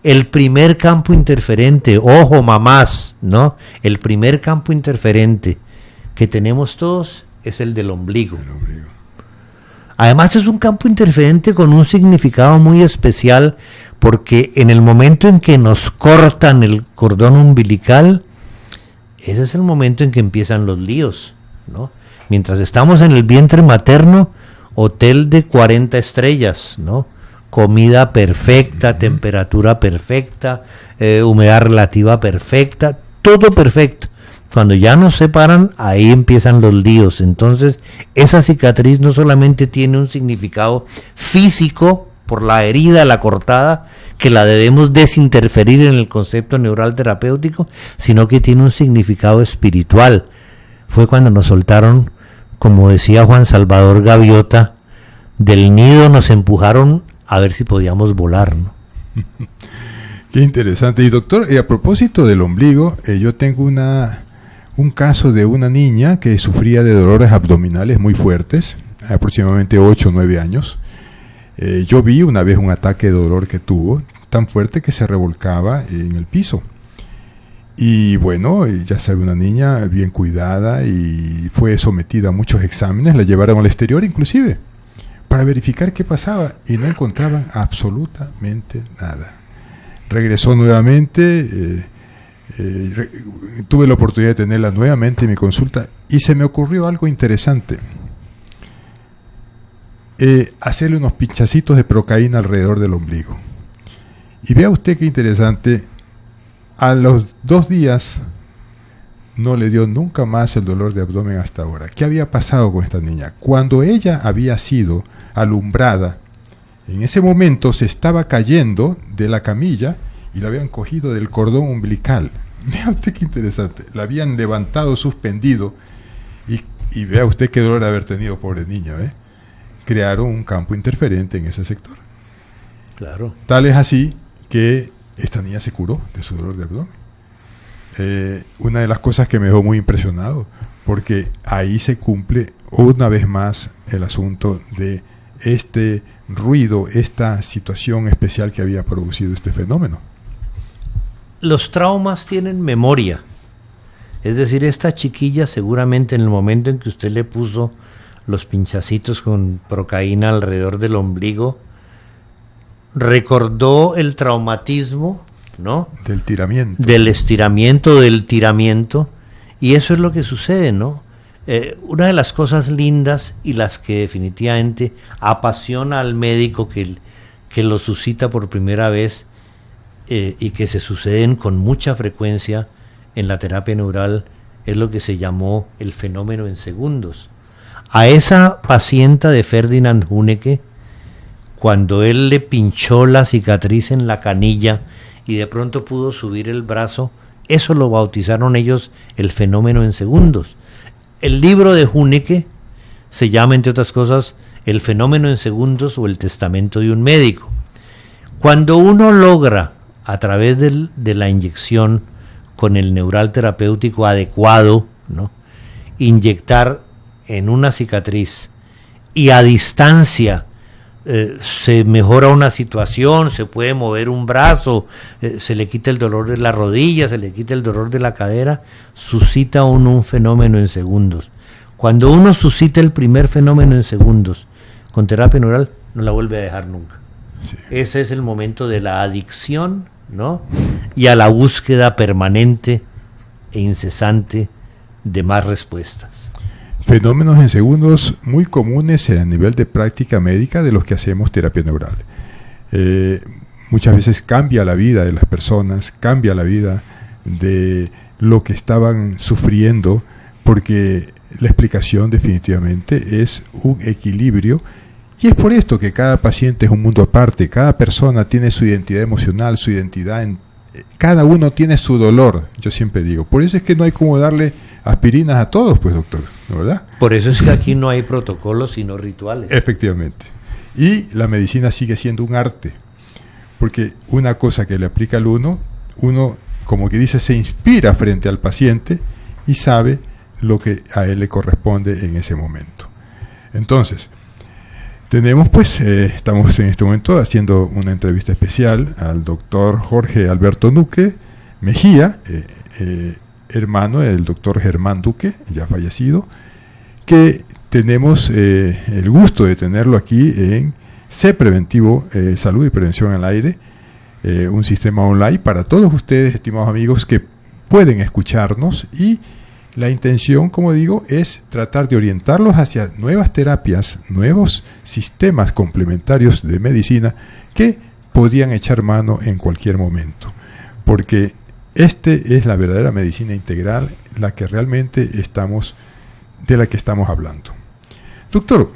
el primer campo interferente, ojo mamás, ¿no? El primer campo interferente que tenemos todos es el del ombligo. Además es un campo interferente con un significado muy especial, porque en el momento en que nos cortan el cordón umbilical, ese es el momento en que empiezan los líos, ¿no? Mientras estamos en el vientre materno, hotel de 40 estrellas, ¿no? Comida perfecta, temperatura perfecta, humedad relativa perfecta, todo perfecto. Cuando ya nos separan, ahí empiezan los líos. Entonces, esa cicatriz no solamente tiene un significado físico por la herida, la cortada, que la debemos desinterferir en el concepto neural terapéutico, sino que tiene un significado espiritual. Fue cuando nos soltaron, como decía Juan Salvador Gaviota, del nido nos empujaron a ver si podíamos volar, ¿no? Qué interesante. Y doctor, a propósito del ombligo, yo tengo un caso de una niña que sufría de dolores abdominales muy fuertes, aproximadamente 8 o 9 años. Yo vi una vez un ataque de dolor que tuvo, tan fuerte que se revolcaba en el piso. Y bueno, ya sabe, una niña bien cuidada y fue sometida a muchos exámenes, la llevaron al exterior inclusive, para verificar qué pasaba y no encontraban absolutamente nada. Regresó nuevamente, tuve la oportunidad de tenerla nuevamente en mi consulta y se me ocurrió algo interesante. Hacerle unos pinchacitos de procaína alrededor del ombligo. Y vea usted qué interesante, a los 2 días no le dio nunca más el dolor de abdomen hasta ahora. ¿Qué había pasado con esta niña? Cuando ella había sido alumbrada, en ese momento se estaba cayendo de la camilla y la habían cogido del cordón umbilical. Vea usted qué interesante. La habían levantado, suspendido y vea usted qué dolor de haber tenido, pobre niña, ¿eh? Crearon un campo interferente en ese sector. Claro. Tal es así que esta niña se curó de su dolor de abdomen. Una de las cosas que me dejó muy impresionado, porque ahí se cumple una vez más el asunto de este ruido, esta situación especial que había producido este fenómeno. Los traumas tienen memoria. Es decir, esta chiquilla seguramente en el momento en que usted le puso los pinchacitos con procaína alrededor del ombligo, recordó el traumatismo, ¿no? Del tiramiento. Del estiramiento, del tiramiento, y eso es lo que sucede, ¿no? Una de las cosas lindas y las que definitivamente apasiona al médico que lo suscita por primera vez y que se suceden con mucha frecuencia en la terapia neural es lo que se llamó el fenómeno en segundos. A esa paciente de Ferdinand Hunnecke, cuando él le pinchó la cicatriz en la canilla y de pronto pudo subir el brazo, eso lo bautizaron ellos el fenómeno en segundos. El libro de Hunnecke se llama, entre otras cosas, El fenómeno en segundos o el testamento de un médico. Cuando uno logra, a través de la inyección con el neural terapéutico adecuado, ¿no?, inyectar en una cicatriz y a distancia se mejora una situación, se puede mover un brazo, se le quita el dolor de la rodilla, se le quita el dolor de la cadera, suscita uno un fenómeno en segundos. Cuando uno suscita el primer fenómeno en segundos con terapia neural, no la vuelve a dejar nunca. Sí. Ese es el momento de la adicción, ¿no?, y a la búsqueda permanente e incesante de más respuestas. Fenómenos en segundos muy comunes a nivel de práctica médica de los que hacemos terapia neural. Muchas veces cambia la vida de las personas, cambia la vida de lo que estaban sufriendo, porque la explicación definitivamente es un equilibrio, y es por esto que cada paciente es un mundo aparte, cada persona tiene su identidad emocional, su identidad, cada uno tiene su dolor, yo siempre digo. Por eso es que no hay como darle aspirinas a todos, pues, doctor, ¿no, verdad? Por eso es que aquí no hay protocolos sino rituales. Efectivamente. Y la medicina sigue siendo un arte, porque una cosa que le aplica al uno, como que dice, se inspira frente al paciente y sabe lo que a él le corresponde en ese momento. Entonces, tenemos pues, estamos en este momento haciendo una entrevista especial al doctor Jorge Alberto Duque Mejía, hermano del doctor Germán Duque, ya fallecido, que tenemos el gusto de tenerlo aquí en C Preventivo, Salud y Prevención al Aire, un sistema online para todos ustedes, estimados amigos, que pueden escucharnos, y la intención, como digo, es tratar de orientarlos hacia nuevas terapias, nuevos sistemas complementarios de medicina que podrían echar mano en cualquier momento, porque es la verdadera medicina integral, la que realmente de la que estamos hablando. Doctor,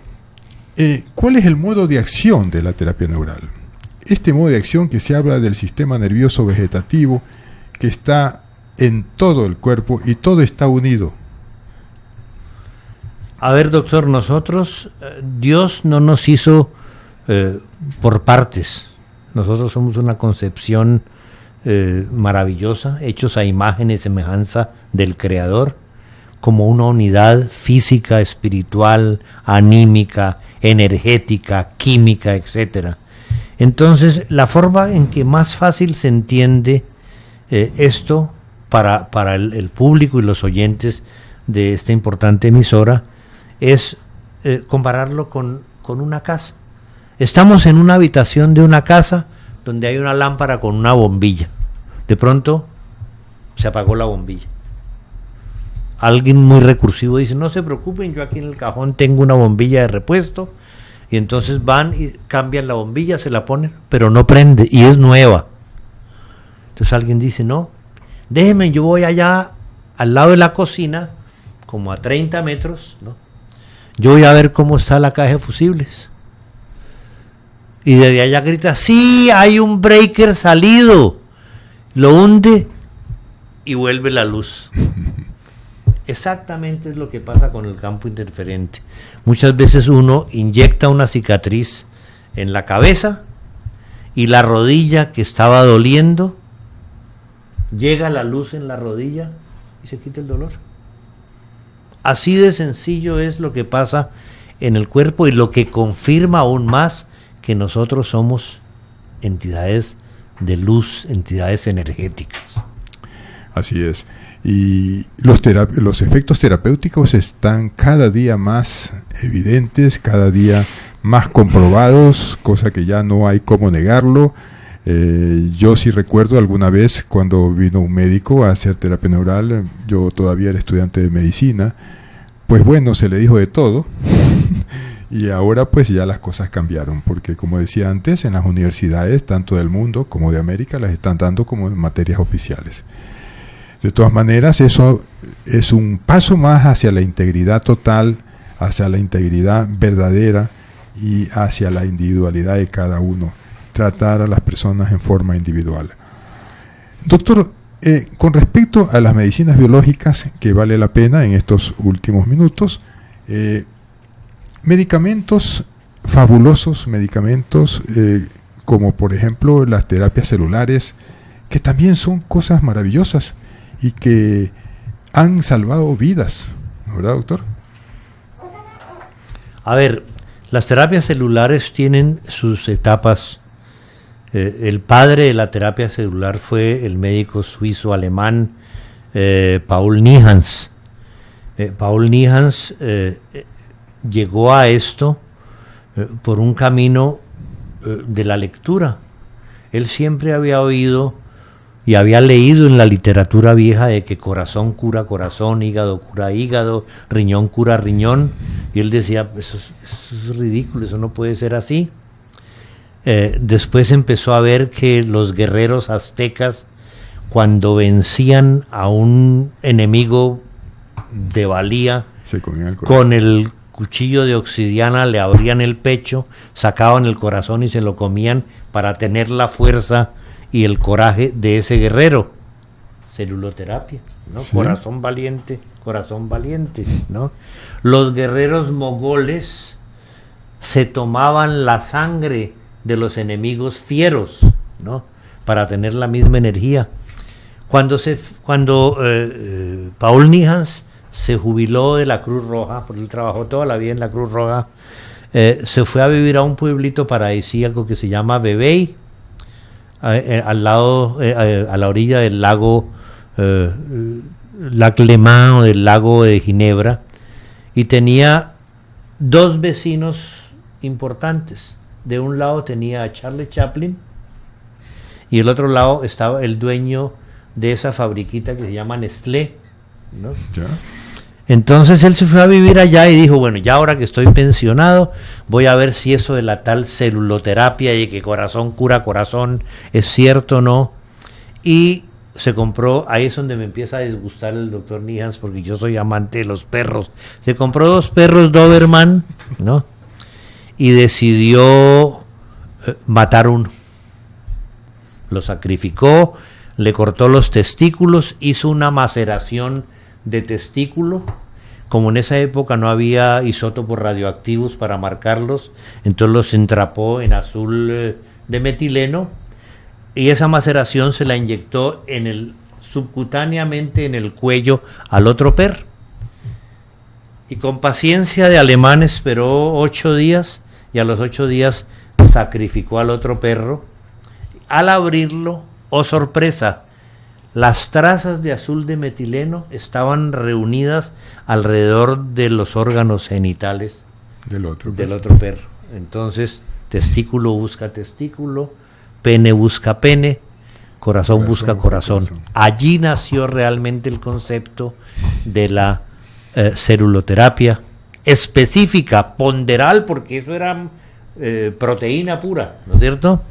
¿cuál es el modo de acción de la terapia neural? Este modo de acción que se habla del sistema nervioso vegetativo, que está en todo el cuerpo y todo está unido. A ver, doctor, nosotros, Dios no nos hizo por partes. Nosotros somos una concepción maravillosa, hechos a imagen y semejanza del Creador, como una unidad física, espiritual, anímica, energética, química, etc. Entonces, la forma en que más fácil se entiende esto para el público y los oyentes de esta importante emisora es compararlo con una casa. Estamos en una habitación de una casa donde hay una lámpara con una bombilla. De pronto se apagó la bombilla. Alguien muy recursivo dice, no se preocupen, yo aquí en el cajón tengo una bombilla de repuesto, y entonces van y cambian la bombilla, se la ponen, pero no prende, y es nueva. Entonces alguien dice, no, déjenme, yo voy allá al lado de la cocina, como a 30 metros, ¿no? Yo voy a ver cómo está la caja de fusibles. Y desde allá grita, sí, hay un breaker salido. Lo hunde y vuelve la luz. Exactamente es lo que pasa con el campo interferente. Muchas veces uno inyecta una cicatriz en la cabeza y la rodilla que estaba doliendo, llega la luz en la rodilla y se quita el dolor. Así de sencillo es lo que pasa en el cuerpo, y lo que confirma aún más que nosotros somos entidades de luz, entidades energéticas. Así es. Y los efectos terapéuticos están cada día más evidentes, cada día más comprobados, cosa que ya no hay cómo negarlo. Yo sí recuerdo alguna vez cuando vino un médico a hacer terapia neural, yo todavía era estudiante de medicina, pues bueno, se le dijo de todo. Y ahora pues ya las cosas cambiaron, porque como decía antes, en las universidades, tanto del mundo como de América, las están dando como materias oficiales. De todas maneras, eso es un paso más hacia la integridad total, hacia la integridad verdadera y hacia la individualidad de cada uno. Tratar a las personas en forma individual. Doctor, con respecto a las medicinas biológicas, que vale la pena en estos últimos minutos, medicamentos, fabulosos medicamentos, como por ejemplo las terapias celulares, que también son cosas maravillosas y que han salvado vidas, ¿verdad, doctor? A ver, las terapias celulares tienen sus etapas. El padre de la terapia celular fue el médico suizo-alemán Paul Nijans. Paul Nijans llegó a esto por un camino de la lectura. Él siempre había oído y había leído en la literatura vieja de que corazón cura corazón, hígado cura hígado, riñón cura riñón, y él decía, eso es ridículo, eso no puede ser así. Después empezó a ver que los guerreros aztecas, cuando vencían a un enemigo de valía, con el cuchillo de obsidiana le abrían el pecho, sacaban el corazón y se lo comían para tener la fuerza y el coraje de ese guerrero. Celuloterapia, ¿no? Sí. Corazón valiente, ¿no? Los guerreros mogoles se tomaban la sangre de los enemigos fieros, ¿no? Para tener la misma energía. Cuando Paul Nijans se jubiló de la Cruz Roja, porque él trabajó toda la vida en la Cruz Roja, se fue a vivir a un pueblito paradisíaco que se llama Vevey, al lado, a la orilla del lago Lac Léman, o del lago de Ginebra, y tenía dos vecinos importantes. De un lado tenía a Charlie Chaplin y el otro lado estaba el dueño de esa fabriquita que se llama Nestlé, ¿no? ¿Ya? Entonces él se fue a vivir allá y dijo, bueno, ya ahora que estoy pensionado, voy a ver si eso de la tal celuloterapia y que corazón cura corazón es cierto o no. Y se compró, ahí es donde me empieza a disgustar el doctor Nijans, porque yo soy amante de los perros. Se compró 2 perros Doberman, ¿no? Y decidió matar uno. Lo sacrificó, le cortó los testículos, hizo una maceración de testículo, como en esa época no había isótopos radioactivos para marcarlos, entonces los entrapó en azul de metileno, y esa maceración se la inyectó subcutáneamente en el cuello al otro perro. Y con paciencia de alemán esperó 8 días, y a los 8 días sacrificó al otro perro. Al abrirlo, oh sorpresa, las trazas de azul de metileno estaban reunidas alrededor de los órganos genitales del otro perro. Entonces, testículo busca testículo, pene busca pene, corazón busca corazón. Allí nació realmente el concepto de la celuloterapia específica, ponderal, porque eso era proteína pura, ¿no es cierto?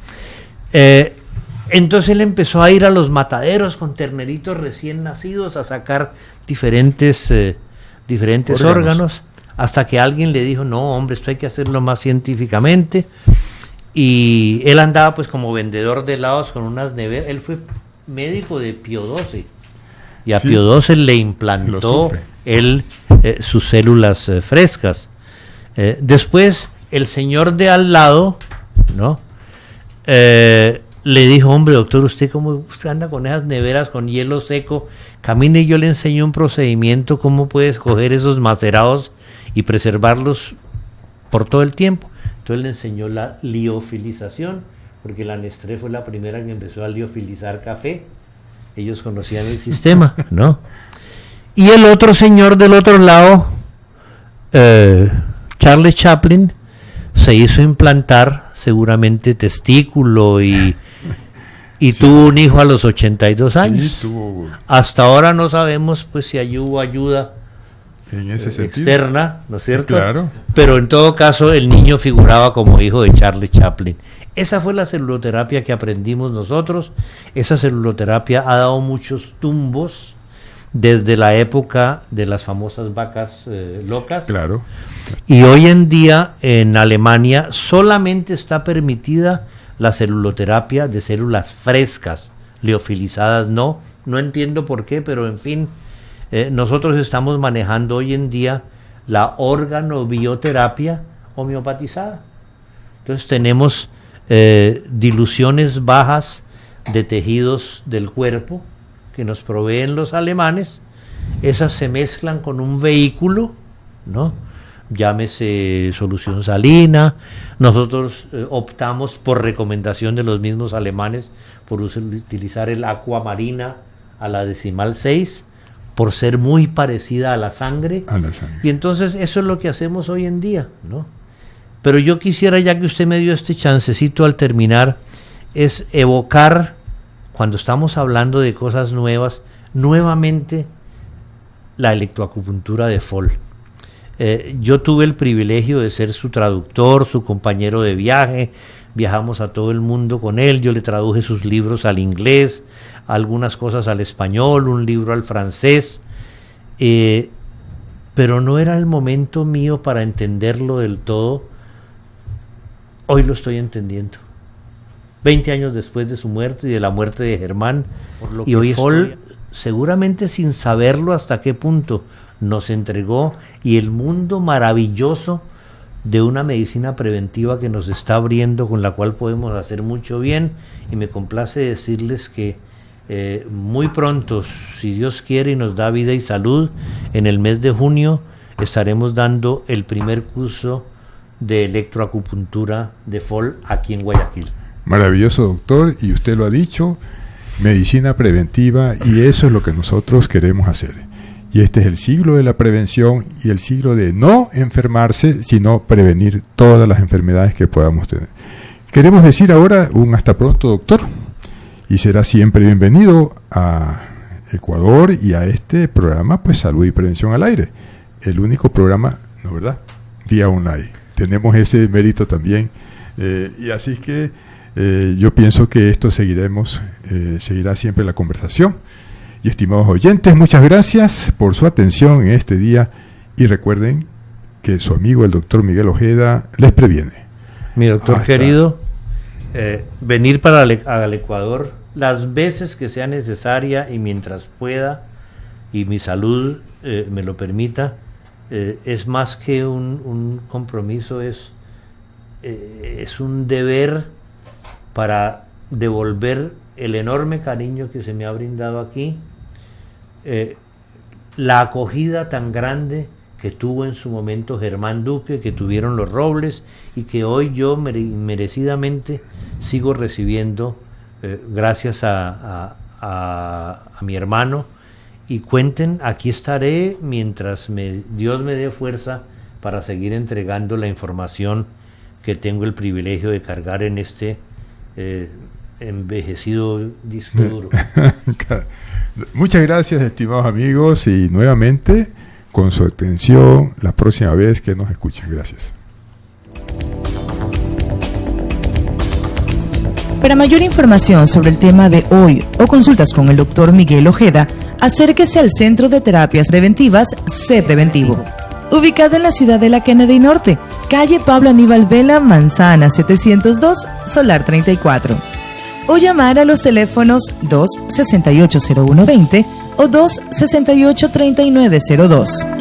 Entonces él empezó a ir a los mataderos con terneritos recién nacidos a sacar diferentes órganos, hasta que alguien le dijo, no hombre, esto hay que hacerlo más científicamente. Y él andaba pues como vendedor de helados con unas neveras. Él fue médico de Pío XII, y a sí, Pío XII le implantó sus células frescas. Después el señor de al lado, ¿no? Le dijo, hombre doctor, usted cómo anda con esas neveras con hielo seco, camine y yo le enseño un procedimiento, cómo puedes coger esos macerados y preservarlos por todo el tiempo. Entonces le enseñó la liofilización, porque la Nestlé fue la primera que empezó a liofilizar café. Ellos conocían el sistema, ¿no? Y el otro señor del otro lado, Charles Chaplin, se hizo implantar seguramente testículo y sí, tuvo un hijo a los 82 años. Sí, hasta ahora no sabemos pues si hubo ayuda en ese externa, ¿no es cierto? Claro. Pero en todo caso el niño figuraba como hijo de Charles Chaplin. Esa fue la celuloterapia que aprendimos nosotros. Esa celuloterapia ha dado muchos tumbos desde la época de las famosas vacas locas. Claro. Y hoy en día en Alemania solamente está permitida la celuloterapia de células frescas, liofilizadas no entiendo por qué, pero en fin, nosotros estamos manejando hoy en día la organobioterapia homeopatizada. Entonces tenemos diluciones bajas de tejidos del cuerpo que nos proveen los alemanes. Esas se mezclan con un vehículo, ¿no? Llámese solución salina. Nosotros optamos por recomendación de los mismos alemanes por utilizar el aqua marina a la 6, por ser muy parecida a la sangre. Y entonces eso es lo que hacemos hoy en día, ¿no? Pero yo quisiera, ya que usted me dio este chancecito al terminar, es evocar, cuando estamos hablando de cosas nuevas, nuevamente la electroacupuntura de Foll. Yo tuve el privilegio de ser su traductor, su compañero de viaje, viajamos a todo el mundo con él, yo le traduje sus libros al inglés, algunas cosas al español, un libro al francés, pero no era el momento mío para entenderlo del todo. Hoy lo estoy entendiendo. 20 años después de su muerte y de la muerte de Germán, y hoy Foll, seguramente sin saberlo hasta qué punto, nos entregó, y el mundo maravilloso de una medicina preventiva que nos está abriendo, con la cual podemos hacer mucho bien. Y me complace decirles que muy pronto, si Dios quiere y nos da vida y salud, en el mes de junio estaremos dando el primer curso de electroacupuntura de Foll aquí en Guayaquil. Maravilloso, doctor, y usted lo ha dicho, medicina preventiva, y eso es lo que nosotros queremos hacer. Y este es el siglo de la prevención y el siglo de no enfermarse, sino prevenir todas las enfermedades que podamos tener. Queremos decir ahora un hasta pronto, doctor, y será siempre bienvenido a Ecuador y a este programa, pues Salud y Prevención al Aire, el único programa, ¿no verdad?, vía online. Tenemos ese mérito también, y así es que yo pienso que esto seguirá siempre la conversación. Y estimados oyentes, muchas gracias por su atención en este día, y recuerden que su amigo el doctor Miguel Ojeda les previene. Mi doctor querido, venir al Ecuador las veces que sea necesaria y mientras pueda y mi salud me lo permita, es más que un compromiso, es un deber para devolver el enorme cariño que se me ha brindado aquí, la acogida tan grande que tuvo en su momento Germán Duque, que tuvieron los Robles, y que hoy yo merecidamente sigo recibiendo gracias a mi hermano. Y cuenten, aquí estaré mientras Dios me dé fuerza para seguir entregando la información que tengo el privilegio de cargar en este envejecido disco duro. Muchas gracias, estimados amigos, y nuevamente con su atención la próxima vez que nos escuchen. Gracias. Para mayor información sobre el tema de hoy o consultas con el Dr. Miguel Ojeda, acérquese al Centro de Terapias Preventivas C Preventivo, ubicado en la ciudad de la Kennedy Norte, calle Pablo Aníbal Vela, Manzana 702, Solar 34. O llamar a los teléfonos 268-0120 o 268-3902.